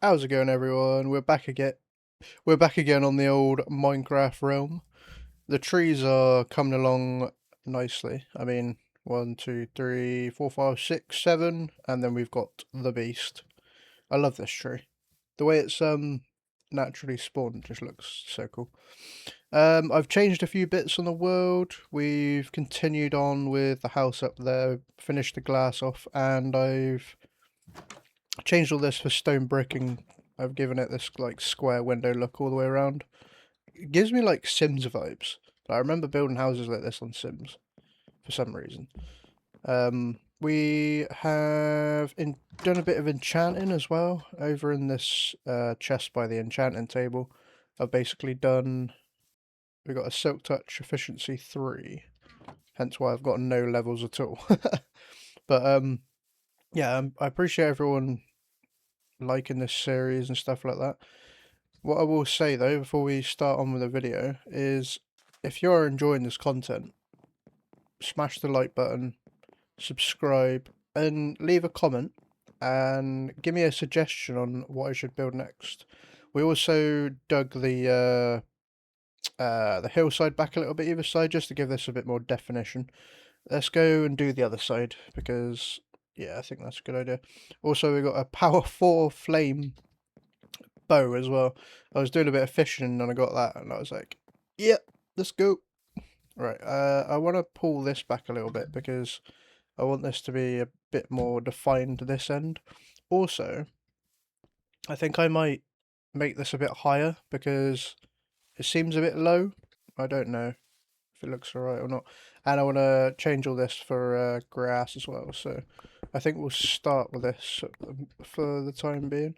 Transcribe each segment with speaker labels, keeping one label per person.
Speaker 1: How's it going, everyone? We're back again. We're back again on the old Minecraft realm. The trees are coming along nicely. I mean, 1, 2, 3, 4, 5, 6, 7, and then we've got the beast. I love this tree. The way it's naturally spawned just looks so cool. I've changed a few bits on the world. We've continued on with the house up there, finished the glass off, and I've changed all this for stone bricking. I've given it this like square window look all the way around. It gives me like Sims vibes. I remember building houses like this on Sims for some reason. We have done a bit of enchanting as well over in this chest by the enchanting table. I've basically done. We got a Silk Touch Efficiency 3, hence why I've got no levels at all. But yeah, I appreciate everyone liking this series and stuff like that. What I will say though, before we start on with the video, is if you're enjoying this content, smash the like button, subscribe, and leave a comment, and give me a suggestion on what I should build next. We also dug the hillside back a little bit either side, just to give this a bit more definition. Let's go and do the other side, because yeah, I think that's a good idea. Also, we got a power 4 flame bow as well. I was doing a bit of fishing and I got that, and I was like, yep, let's go. Right, I want to pull this back a little bit because I want this to be a bit more defined this end. Also, I think I might make this a bit higher because it seems a bit low. I don't know if it looks alright or not. And I want to change all this for grass as well, so I think we'll start with this for the time being.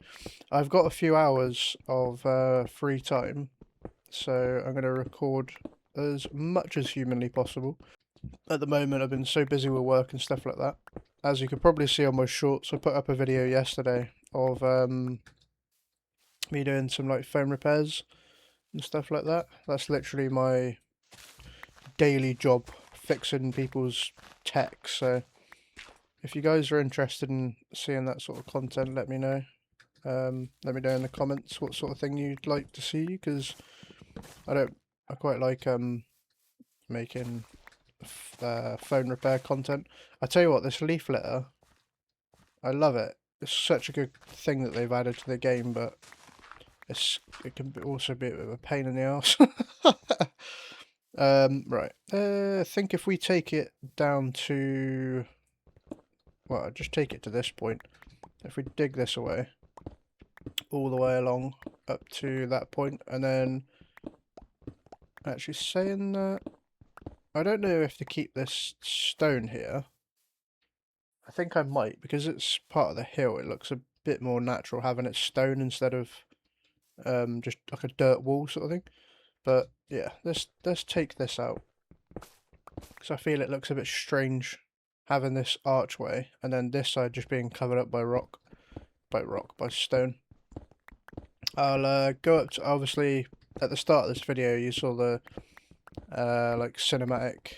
Speaker 1: I've got a few hours of free time, so I'm going to record as much as humanly possible. At the moment, I've been so busy with work and stuff like that. As you can probably see on my shorts, I put up a video yesterday of me doing some like phone repairs and stuff like that. That's literally my daily job, fixing people's tech. So if you guys are interested in seeing that sort of content, let me know. Let me know in the comments what sort of thing you'd like to see, because I quite like making phone repair content. I tell you what, this leaf litter, I love it. It's such a good thing that they've added to the game, but it can also be a bit of a pain in the ass. Right. I think if we take it down to, well, just take it to this point. If we dig this away, all the way along up to that point, and then actually saying that, I don't know if to keep this stone here. I think I might, because it's part of the hill. It looks a bit more natural having it stone instead of just like a dirt wall sort of thing. But yeah, let's take this out, because I feel it looks a bit strange having this archway and then this side just being covered up by by stone. I'll go up to, obviously at the start of this video you saw the like cinematic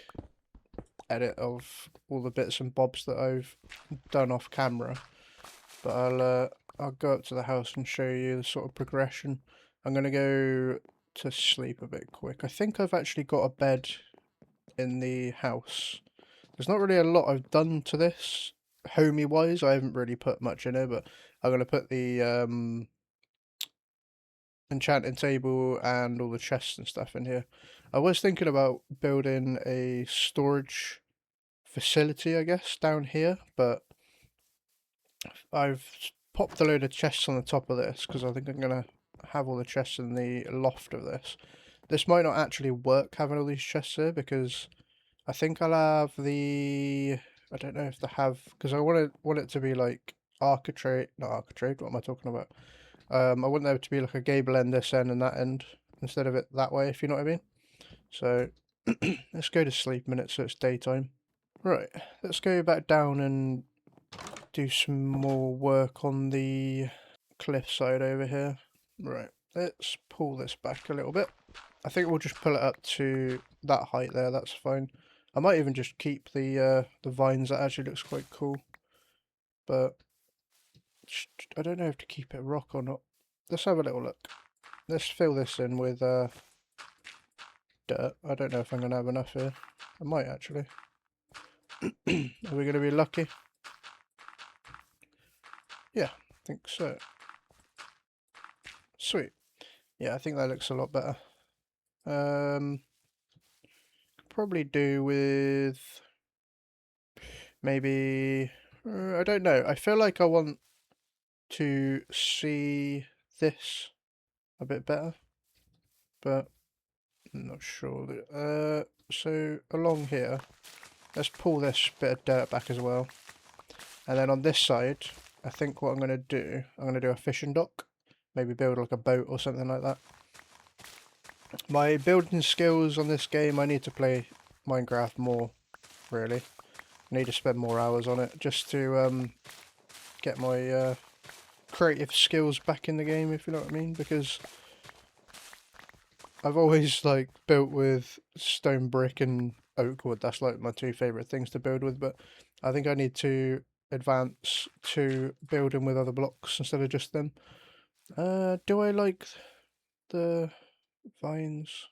Speaker 1: edit of all the bits and bobs that I've done off camera, but I'll go up to the house and show you the sort of progression. I'm gonna go to sleep a bit quick. I think I've actually got a bed in the house. There's not really a lot I've done to this homey wise. I haven't really put much in it, but I'm gonna put the enchanting table and all the chests and stuff in here. I was thinking about building a storage facility, I guess, down here, but I've popped a load of chests on the top of this because I think I'm gonna have all the chests in the loft of this. This might not actually work having all these chests here, because I think I'll have the, I don't know if they have, because I want it to be like architrave, not architrave, what am I talking about? I want there to be like a gable end this end and that end, instead of it that way, if you know what I mean. So let's go to sleep a minute so it's daytime. Right, let's go back down and do some more work on the cliffside over here. Right, let's pull this back a little bit. I think we'll just pull it up to that height there, that's fine. I might even just keep the vines, that actually looks quite cool. But I don't know if to keep it rock or not. Let's have a little look. Let's fill this in with dirt. I don't know if I'm going to have enough here. I might actually. Are we going to be lucky? Yeah, I think so. Sweet. Yeah, I think that looks a lot better. Probably do with maybe I don't know. I feel like I want to see this a bit better, but I'm not sure. So along here, let's pull this bit of dirt back as well, and then on this side, I think what I'm going to do a fishing dock, maybe build like a boat or something like that. My building skills on this game, I need to play Minecraft more, really. I need to spend more hours on it just to get my creative skills back in the game, if you know what I mean, because I've always like built with stone brick and oak wood. That's like my two favourite things to build with, but I think I need to advance to building with other blocks instead of just them. Do I like the vines?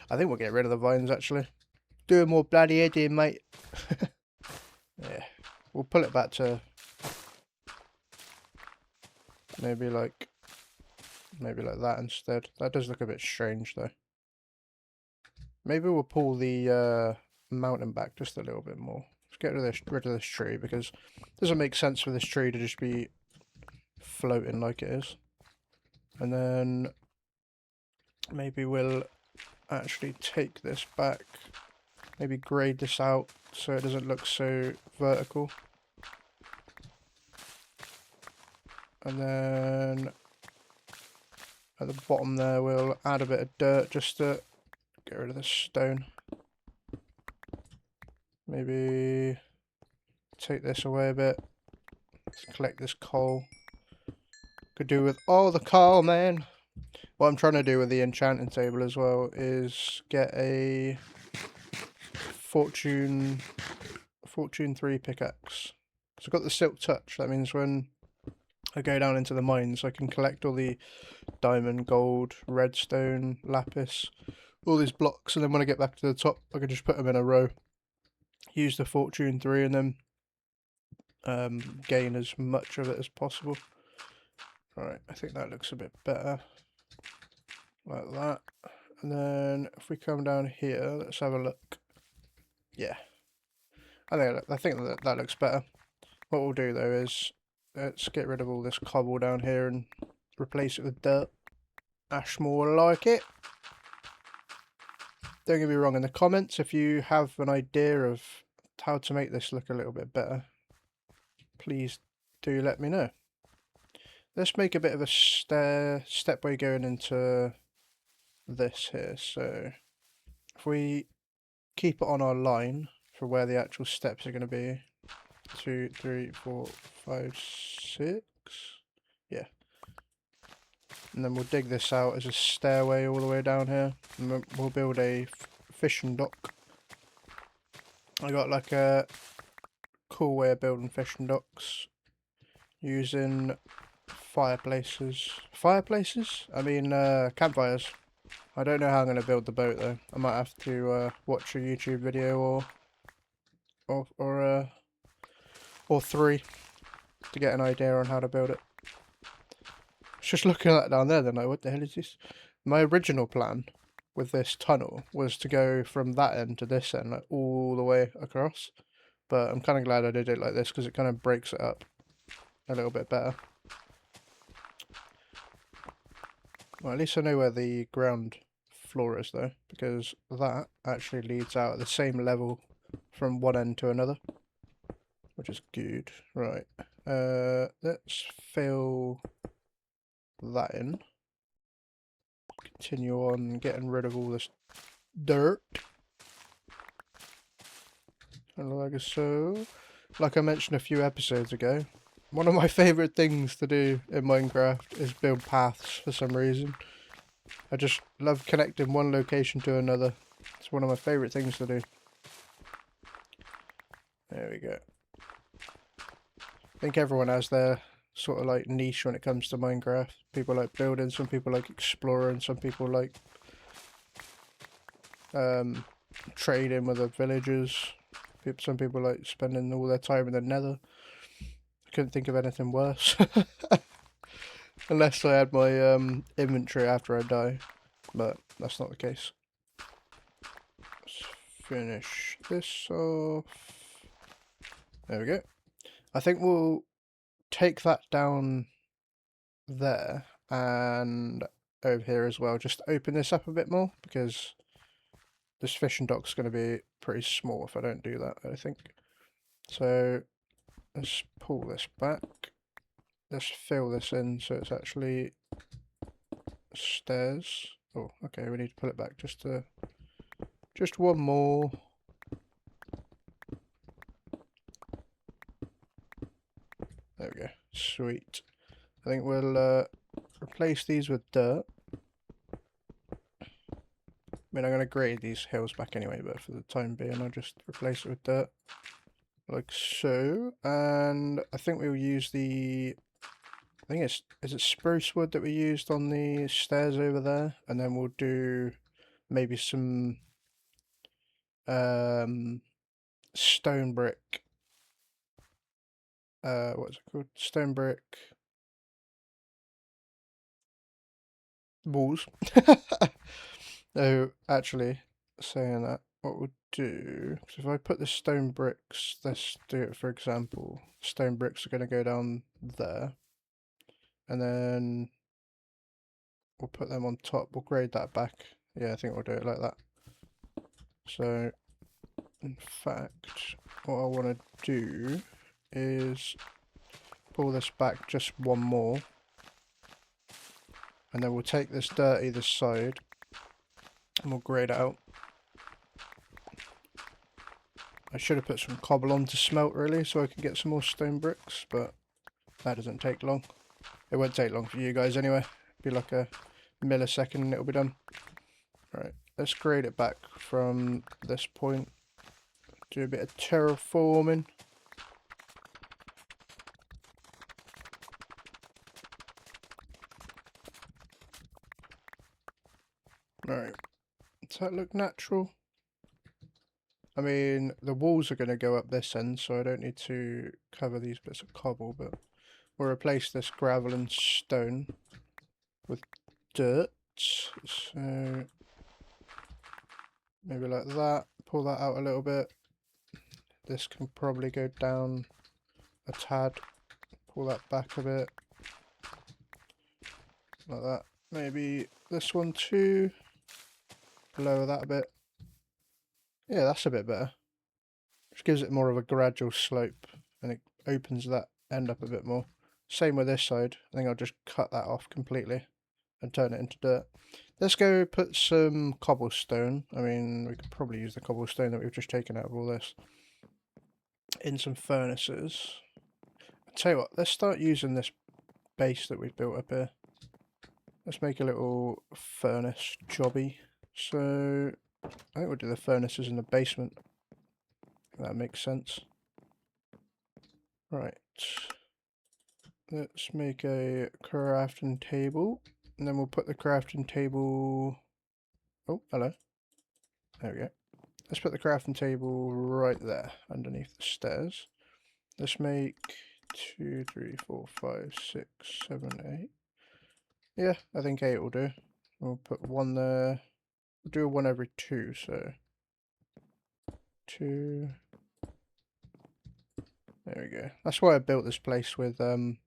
Speaker 1: I think we'll get rid of the vines actually. Doing more bloody editing, mate. Yeah, we'll pull it back to maybe like that instead. That does look a bit strange though. Maybe we'll pull the mountain back just a little bit more. Let's get rid of this tree because it doesn't make sense for this tree to just be floating like it is. And then maybe we'll actually take this back. Maybe grade this out so it doesn't look so vertical. And then at the bottom there we'll add a bit of dirt just to get rid of this stone. Maybe take this away a bit. Let's collect this coal. Could do with all the coal, man. What I'm trying to do with the enchanting table as well is get a fortune 3 pickaxe. So I've got the silk touch. That means when I go down into the mines, I can collect all the diamond, gold, redstone, lapis, all these blocks, and then when I get back to the top, I can just put them in a row. Use the fortune 3 and then gain as much of it as possible. Right, I think that looks a bit better. Like that. And then if we come down here, let's have a look. Yeah. I think that looks better. What we'll do though is let's get rid of all this cobble down here and replace it with dirt. Ash more like it. Don't get me wrong, in the comments if you have an idea of how to make this look a little bit better, please do let me know. Let's make a bit of a step by going into this here. So if we keep it on our line for where the actual steps are going to be, 2, 3, 4, 5, 6, yeah. And then we'll dig this out as a stairway all the way down here, and we'll build a fishing dock. I got like a cool way of building fishing docks using fireplaces. I mean campfires. I don't know how I'm going to build the boat though. I might have to watch a YouTube video or 3 to get an idea on how to build it. Just looking at that down there, then like, what the hell is this? My original plan with this tunnel was to go from that end to this end, like all the way across. But I'm kind of glad I did it like this because it kind of breaks it up a little bit better. Well, at least I know where the ground floor is though, because that actually leads out at the same level from one end to another, which is good. Right, let's fill that in. Continue on getting rid of all this dirt. And like so, like I mentioned a few episodes ago, one of my favourite things to do in Minecraft is build paths for some reason. I just love connecting one location to another. It's one of my favourite things to do. There we go. I think everyone has their sort of like niche when it comes to Minecraft. People like building, some people like exploring, some people like trading with the villagers. Some people like spending all their time in the nether. I couldn't think of anything worse. Unless I had my inventory after I die. But that's not the case. Let's finish this off. There we go. I think we'll take that down there and over here as well. Just open this up a bit more because this fishing dock's going to be pretty small if I don't do that, I think. So let's pull this back. Let's fill this in so it's actually stairs. Oh, okay, we need to pull it back just one more. There we go. Sweet. I think we'll replace these with dirt. I mean, I'm going to grade these hills back anyway, but for the time being, I'll just replace it with dirt. Like so. And I think we'll use I think is it spruce wood that we used on the stairs over there? And then we'll do maybe some stone brick. What's it called? Stone brick walls. Oh, actually, saying that, what we'll do, so if I put the stone bricks, let's do it for example, stone bricks are going to go down there, and then we'll put them on top, we'll grade that back, yeah, I think we'll do it like that. So, in fact, what I want to do is pull this back just one more, and then we'll take this dirt either side, and we'll grade it out. I should have put some cobble on to smelt really, so I can get some more stone bricks, but that doesn't take long. It won't take long for you guys anyway. It'll be like a millisecond and it'll be done. Right, let's grade it back from this point. Do a bit of terraforming. Right, does that look natural? I mean, the walls are going to go up this end, so I don't need to cover these bits of cobble, but we'll replace this gravel and stone with dirt. So maybe like that. Pull that out a little bit. This can probably go down a tad. Pull that back a bit. Like that. Maybe this one too. Lower that a bit. Yeah, that's a bit better. Which gives it more of a gradual slope and it opens that end up a bit more. Same with this side. I think I'll just cut that off completely and turn it into dirt. Let's go put some cobblestone. I mean, we could probably use the cobblestone that we've just taken out of all this in some furnaces. I'll tell you what, let's start using this base that we've built up here. Let's make a little furnace jobby. So, I think we'll do the furnaces in the basement. That makes sense. Right. Let's make a crafting table. And then we'll put the crafting table... Oh, hello. There we go. Let's put the crafting table right there, underneath the stairs. Let's make 2, 3, 4, 5, 6, 7, 8. Yeah, I think 8 will do. We'll put one there. We'll do one every 2, so 2. There we go. That's why I built this place with that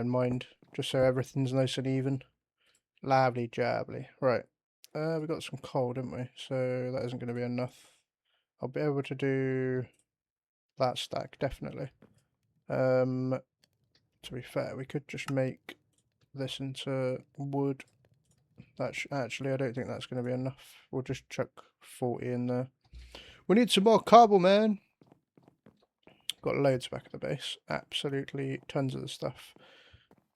Speaker 1: in mind, just so everything's nice and even. Lovely jubbly. Right. We got some coal, didn't we? So that isn't going to be enough. I'll be able to do that stack, definitely. To be fair, we could just make this into wood. Actually, I don't think that's going to be enough. We'll just chuck 40 in there. We need some more cobble, man. Got loads back at the base. Absolutely tons of the stuff.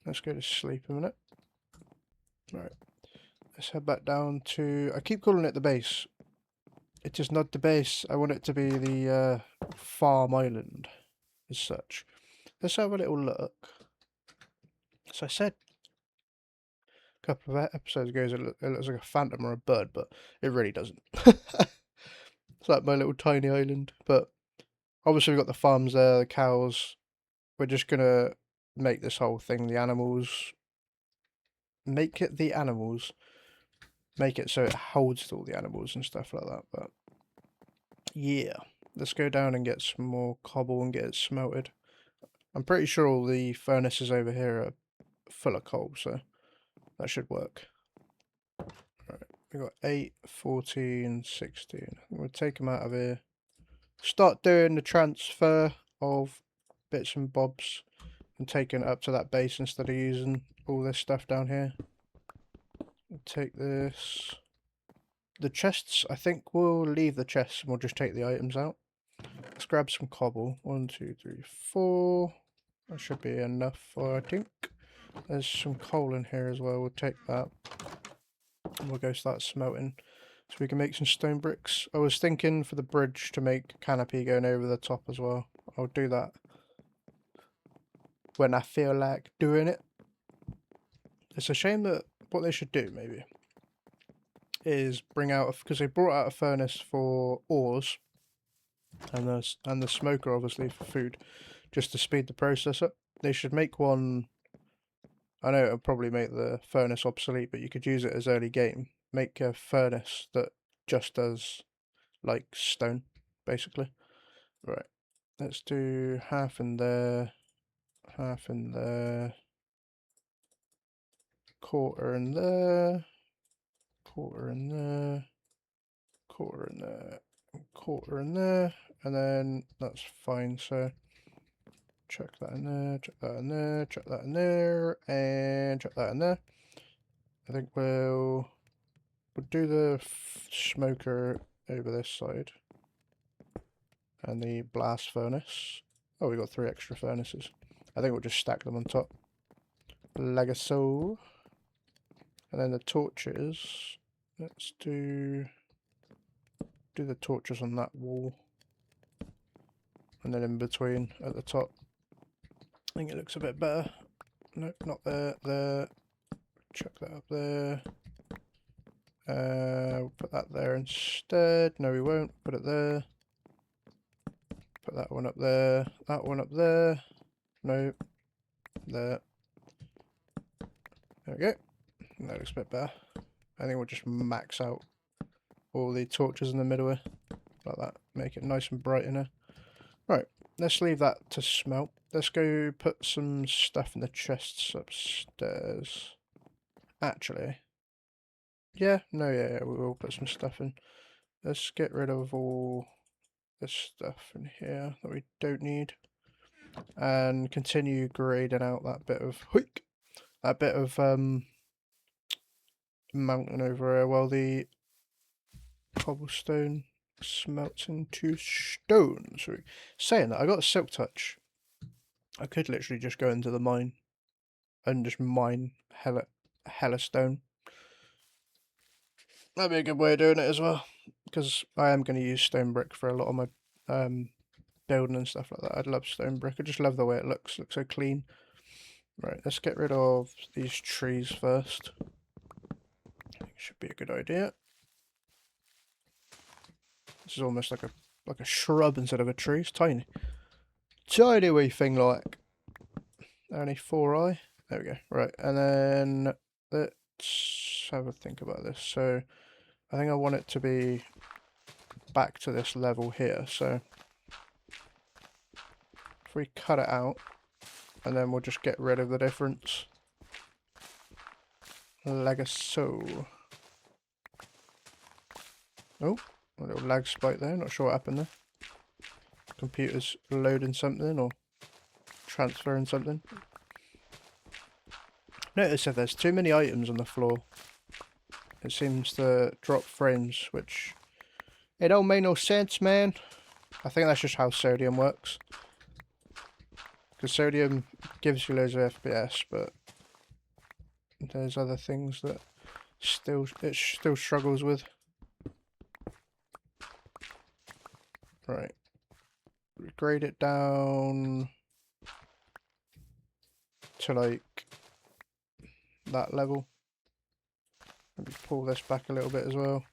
Speaker 1: Let's go to sleep a minute. Right. Let's head back down to... I keep calling it the base. It is not the base. I want it to be the farm island. as such. Let's have a little look. So I said a couple of episodes ago it looks like a phantom or a bird, but it really doesn't. It's like my little tiny island. But obviously we've got the farms there, the cows. We're just gonna make this whole thing the animals. Make it the animals. Make it so it holds all the animals and stuff like that. But yeah, let's go down and get some more cobble and get it smelted. I'm pretty sure all the furnaces over here are full of coal, so that should work. Right, we got 8, 14, 16. We'll take them out of here. Start doing the transfer of bits and bobs and taking it up to that base instead of using all this stuff down here. We'll take this. The chests, I think we'll leave the chests and we'll just take the items out. Let's grab some cobble. 1, 2, 3, 4. That should be enough, I think. There's some coal in here as well. We'll take that. And we'll go start smelting. So we can make some stone bricks. I was thinking for the bridge to make canopy going over the top as well. I'll do that when I feel like doing it. It's a shame that what they should do maybe is bring out, because they brought out a furnace for ores and the smoker obviously for food, just to speed the process up. They should make one. I know it'll probably make the furnace obsolete, but you could use it as early game. Make a furnace that just does like stone, basically. Right. Let's do half in there, half in there, quarter in there, quarter in there, quarter in there, quarter in there, and then that's fine. So chuck that in there, chuck that in there, chuck that in there, and chuck that in there. I think we'll do the smoker over this side and the blast furnace. Oh, we got 3 extra furnaces. I think we'll just stack them on top. Like so. And then the torches. Let's do the torches on that wall. And then in between at the top. I think it looks a bit better. Nope, not there. There. Chuck that up there. We'll put that there instead. No, we won't. Put it there. Put that one up there. That one up there. No. There. There we go. That looks a bit better. I think we'll just max out all the torches in the middle here. Like that. Make it nice and bright in here. Right. Let's leave that to smelt. Let's go put some stuff in the chests upstairs. Actually. Yeah, we will put some stuff in. Let's get rid of all this stuff in here that we don't need. And continue grading out that bit of mountain over here while the cobblestone smelts into stone. So saying that, I got a silk touch. I could literally just go into the mine and just mine hella stone. That'd be a good way of doing it as well, because I am going to use stone brick for a lot of my building and stuff like that. I'd love stone brick. I just love the way it looks. It looks so clean. Right, let's get rid of these trees first. I think it should be a good idea. This is almost like a shrub instead of a tree. It's tiny. Tiny wee thing like. Only 4 eye. There we go. Right, and then let's have a think about this. So I think I want it to be back to this level here. So if we cut it out, and then we'll just get rid of the difference. Like so. Oh, a little lag spike there. Not sure what happened there. Computer's loading something or transferring something. Notice if there's too many items on the floor, it seems to drop frames, which it don't make no sense, man. I think that's just how sodium works. Because sodium gives you loads of FPS, but there's other things that it still struggles with. Right. grade it down to like that level. Maybe pull this back a little bit as well.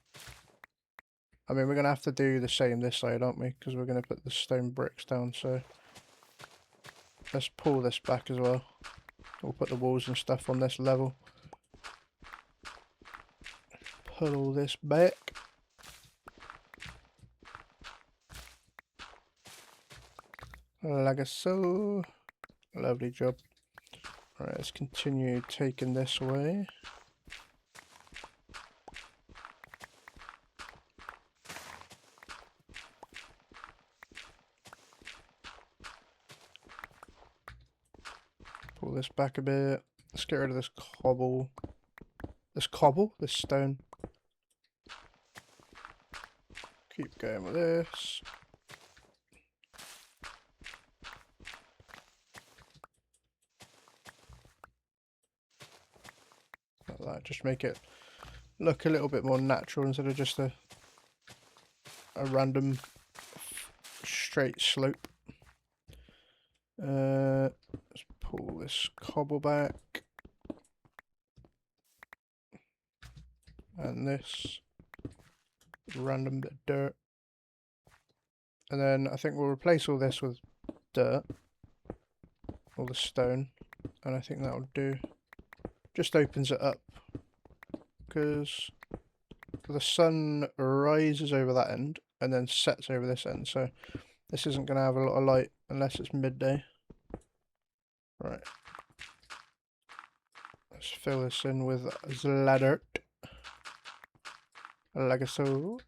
Speaker 1: I mean, we're going to have to do the same this side, aren't we? Because we're going to put the stone bricks down, so let's pull this back as well. We'll put the walls and stuff on this level. Pull all this back. Like so. Lovely job. Right, let's continue taking this away. Pull this back a bit. Let's get rid of this cobble. This stone. Keep going with this. Like that, just make it look a little bit more natural instead of just a random straight slope. Let's pull this cobble back. And this random bit of dirt. And then I think we'll replace all this with dirt. All the stone. And I think that'll do. Just opens it up. Because the sun rises over that end and then sets over this end. So this isn't going to have a lot of light unless it's midday. Right. Let's fill this in with zladert. Like so.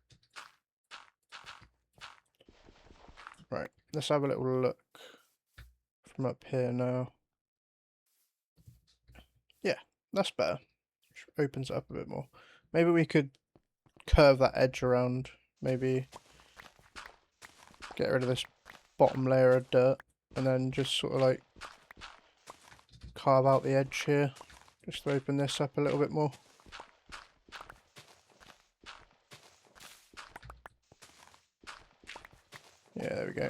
Speaker 1: Right, let's have a little look from up here now. Yeah, that's better. Opens it up a bit more. Maybe we could curve that edge around. Maybe get rid of this bottom layer of dirt and then just sort of like carve out the edge here. Just to open this up a little bit more. Yeah, there we go.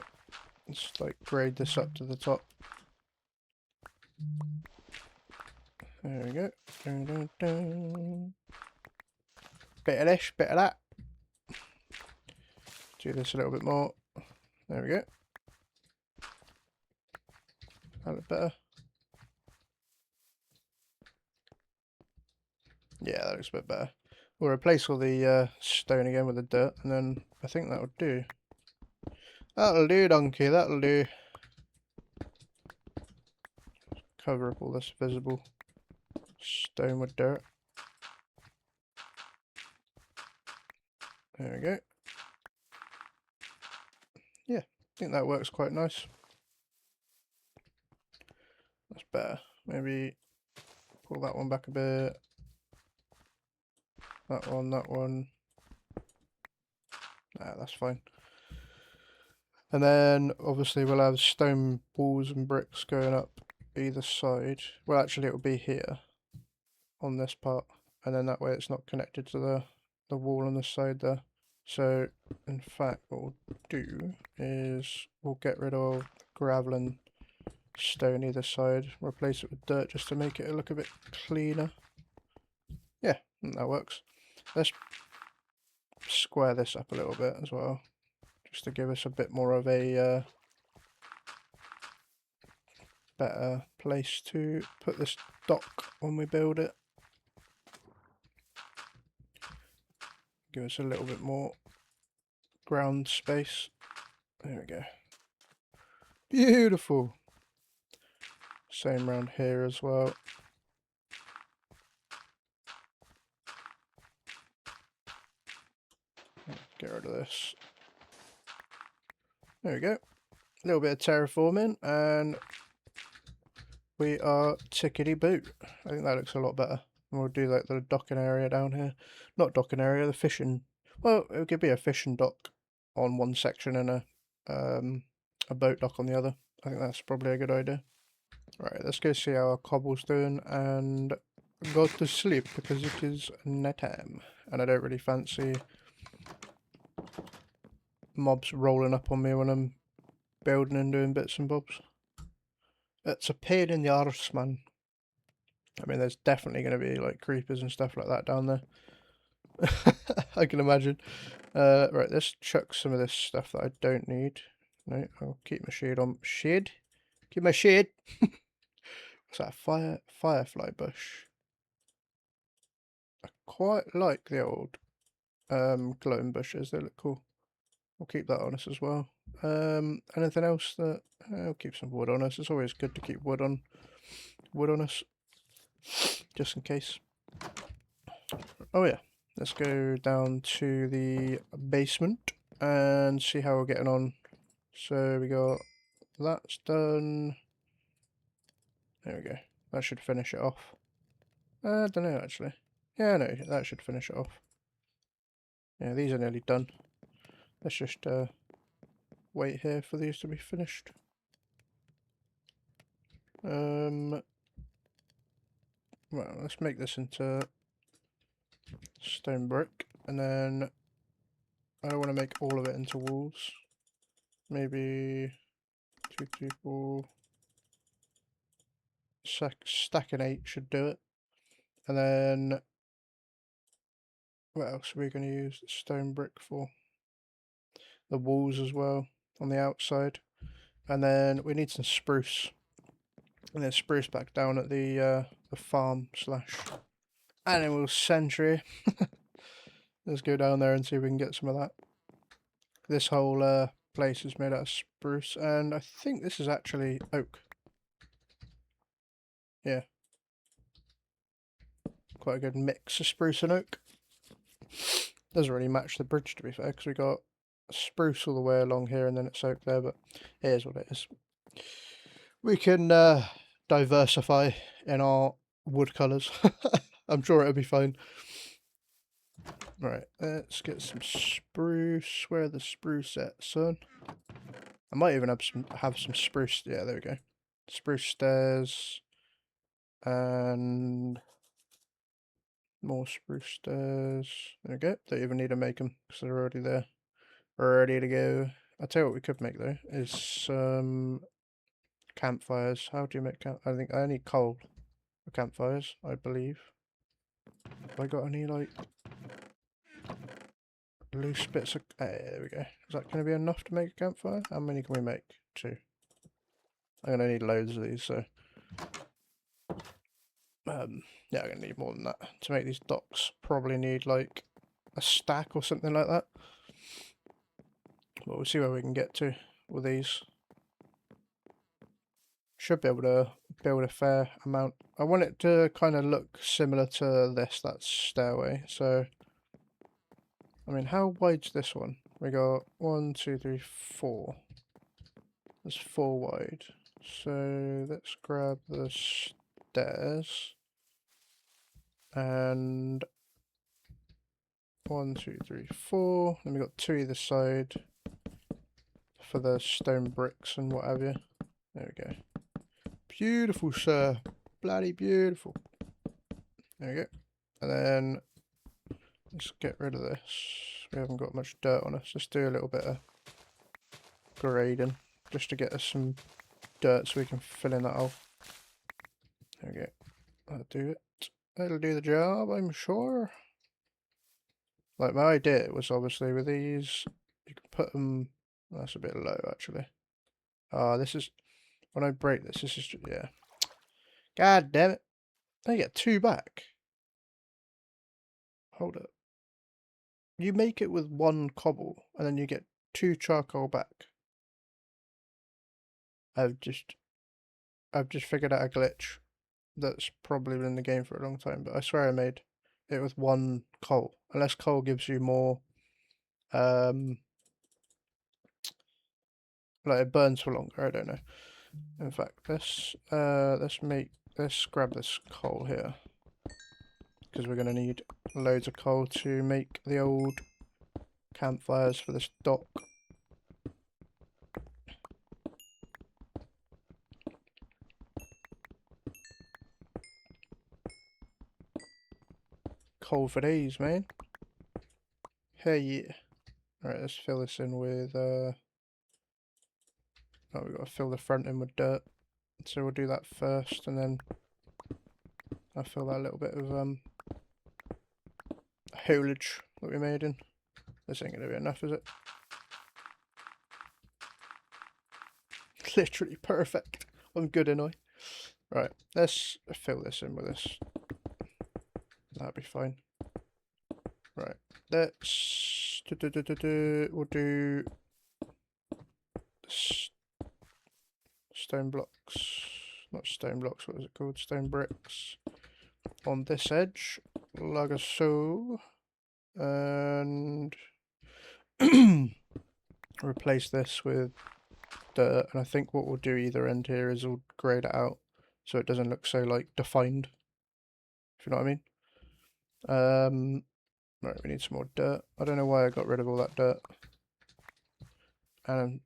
Speaker 1: Let's like grade this up to the top. There we go. Dun, dun, dun. Bit of this, bit of that. Do this a little bit more. There we go. That look better. Yeah, that looks a bit better. We'll replace all the stone again with the dirt, and then I think that'll do. That'll do, donkey, that'll do. Cover up all this visible stone with dirt. There we go. Yeah, I think that works quite nice. That's better. Maybe pull that one back a bit. That one, that one. Nah, that's fine. And then obviously we'll have stone walls and bricks going up either side. Well, actually it will be here on this part, and then that way it's not connected to the wall on the side there. So in fact what we'll do is we'll get rid of gravel and stone either side, replace it with dirt just to make it look a bit cleaner. Yeah, that works. Let's square this up a little bit as well, just to give us a bit more of a better place to put this dock when we build it. Give us a little bit more ground space. There we go. Beautiful. Same around here as well. Get rid of this. There we go. A little bit of terraforming and we are tickety boot. I think that looks a lot better. And we'll do like the docking area down here. Not docking area, the fishing. Well, it could be a fishing dock on one section and a boat dock on the other. I think that's probably a good idea. Right, let's go see how our cobble's doing and go to sleep because it is night time. And I don't really fancy mobs rolling up on me when I'm building and doing bits and bobs. It's a pain in the arse, man. I mean, there's definitely going to be like creepers and stuff like that down there. I can imagine. Right, let's chuck some of this stuff that I don't need. No, I'll keep my shade on. Shade? Keep my shade. What's that? Firefly bush. I quite like the old glowing bushes. They look cool. We'll keep that on us as well. Anything else that I'll keep some wood on us. It's always good to keep wood on us, just in case. Oh yeah, let's go down to the basement and see how we're getting on. So we got that's done. There we go. That should finish it off. I don't know actually. Yeah, no, that should finish it off. Yeah, these are nearly done. Let's just wait here for these to be finished. Well, let's make this into stone brick, and then I don't want to make all of it into walls. Maybe 2, 3, 4. Stacking 8 should do it. And then what else are we going to use the stone brick for? The walls as well on the outside. And then we need some spruce. And then spruce back down at the farm slash animal sanctuary. Let's go down there and see if we can get some of that. This whole place is made out of spruce, and I think this is actually oak. Yeah. Quite a good mix of spruce and oak. Doesn't really match the bridge, to be fair, because we got spruce all the way along here and then it's oak there, but it is what it is. We can diversify in our wood colours. I'm sure it'll be fine. Right, let's get some spruce. Where are the spruce at, son? I might even have some spruce. Yeah, there we go. Spruce stairs and more spruce stairs. There we go. Don't even need to make them because they're already there, ready to go. I'll tell you what we could make though is some campfires. How do you make I think I need coal for campfires, I believe. Have I got any like loose bits of... there we go. Is that going to be enough to make a campfire? How many can we make? 2. I'm going to need loads of these, so... yeah, I'm going to need more than that. To make these docks, probably need like a stack or something like that. But we'll see where we can get to with these. Should be able to build a fair amount. I want it to kind of look similar to this, that stairway, so... I mean, how wide's this one? We got 1, 2, 3, 4. There's 4 wide. So let's grab the stairs. And 1, 2, 3, 4. Then we got 2 either side for the stone bricks and what have you. There we go. Beautiful, sir. Bloody beautiful. There we go. And then let's get rid of this. We haven't got much dirt on us. Let's do a little bit of grading just to get us some dirt so we can fill in that hole. There we go. That'll do it. That'll do the job, I'm sure. Like, my idea was obviously with these, you can put them... That's a bit low, actually. This is... When I break this, this is... Yeah. God damn it. I get 2 back. Hold up. You make it with 1 cobble, and then you get 2 charcoal back. I've just figured out a glitch that's probably been in the game for a long time, but I swear I made it with 1 coal. Unless coal gives you more, like it burns for longer, I don't know. In fact, let's grab this coal here, because we're going to need loads of coal to make the old campfires for this dock. Coal for days, man. Hey, yeah. Alright, let's fill this in with Oh, we've got to fill the front in with dirt. So we'll do that first, and then I'll fill that little bit of haulage that we made in. This ain't going to be enough, is it? Literally perfect. I'm good, ain't I? Right, let's fill this in with this. That'll be fine. Right, let's... We'll do... Stone blocks. Not stone blocks, what is it called? Stone bricks. On this edge, like so. And... replace this with dirt, and I think what we'll do either end here is we'll grade it out so it doesn't look so like defined, if you know what I mean. Right, we need some more dirt. I don't know why I got rid of all that dirt, and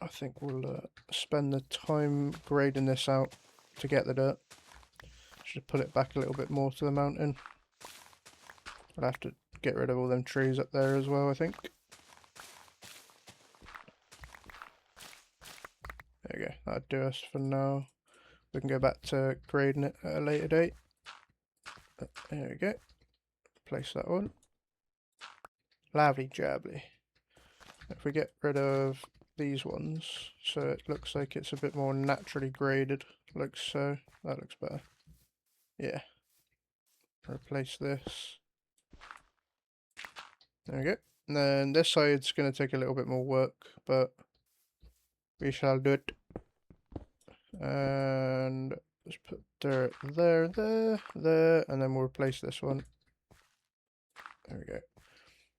Speaker 1: I think we'll spend the time grading this out to get the dirt. Should put it back a little bit more to the mountain. I'll have to get rid of all them trees up there as well, I think. There we go, that'll do us for now. We can go back to grading it at a later date. There we go. Place that on. Lovely jubbly. If we get rid of these ones, so it looks like it's a bit more naturally graded, like so. That looks better. Yeah. Replace this. There we go. And then this side's going to take a little bit more work, but we shall do it. And let's put dirt there, and then we'll replace this one. There we go.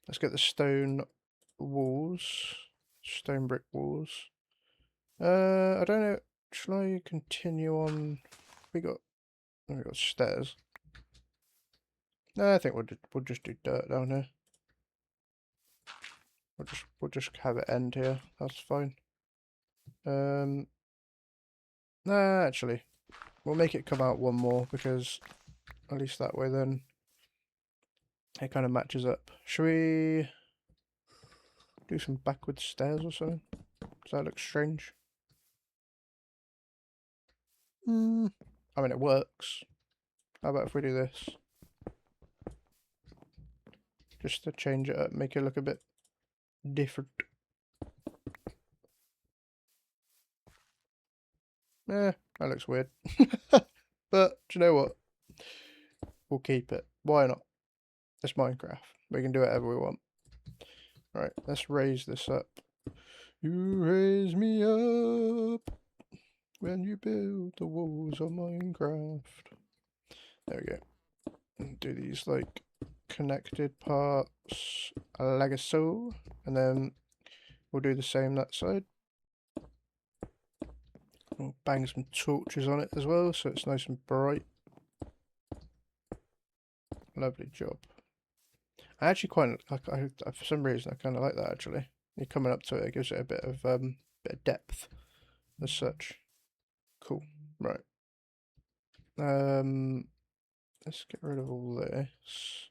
Speaker 1: Let's get the stone walls, stone brick walls. I don't know. Shall I continue on? We got stairs. No, I think we'll just do dirt down here. We'll just have it end here. That's fine. Nah, actually, we'll make it come out one more because at least that way then it kind of matches up. Should we do some backward stairs or something? Does that look strange? I mean, it works. How about if we do this? Just to change it up, make it look a bit different. Eh, that looks weird. But, do you know what? We'll keep it. Why not? It's Minecraft. We can do whatever we want. Right, let's raise this up. You raise me up when you build the walls of Minecraft. There we go. Do these like connected parts like so, and then we'll do the same that side. We'll bang some torches on it as well so it's nice and bright. Lovely job. I actually quite like. For some reason, I kind of like that. Actually, you're coming up to it, it gives it a bit of depth, as such. Cool. Right. Let's get rid of all this,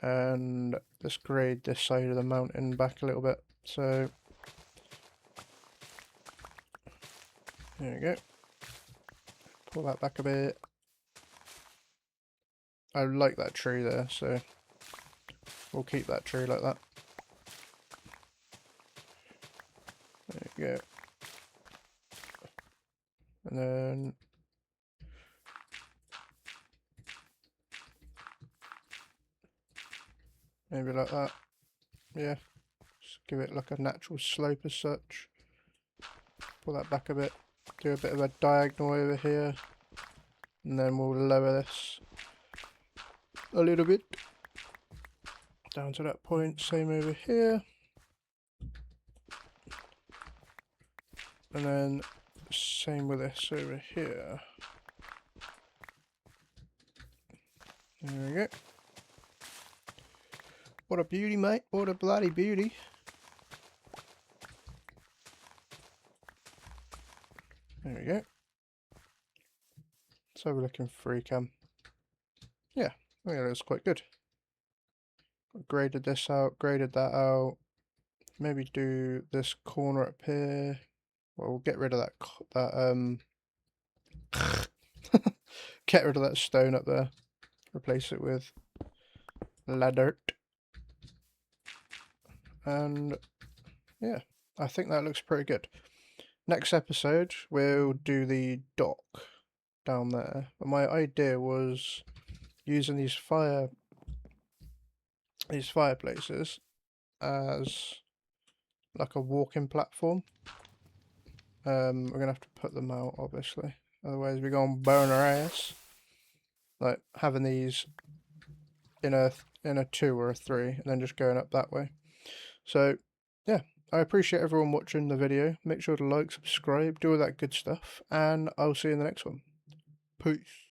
Speaker 1: and let's grade this side of the mountain back a little bit. So there we go. Pull that back a bit. I like that tree there, so we'll keep that tree like that. There you go. And then maybe like that. Yeah. Just give it like a natural slope as such. Pull that back a bit. Do a bit of a diagonal over here. And then we'll lower this a little bit. Down to that point. Same over here. And then same with this over here. There we go. What a beauty, mate. What a bloody beauty. There we go. So we're looking free cam. Yeah, I think that looks quite good. Graded this out, graded that out. Maybe do this corner up here. Well, we'll get rid of get rid of that stone up there. Replace it with ladder. And yeah, I think that looks pretty good. Next episode, we'll do the dock down there. But my idea was using these fireplaces as like a walking platform. We're gonna have to put them out, obviously. Otherwise, we're gonna burn our ass. Like having these in a 2 or a 3, and then just going up that way. So, yeah, I appreciate everyone watching the video. Make sure to like, subscribe, do all that good stuff, and I'll see you in the next one. Peace.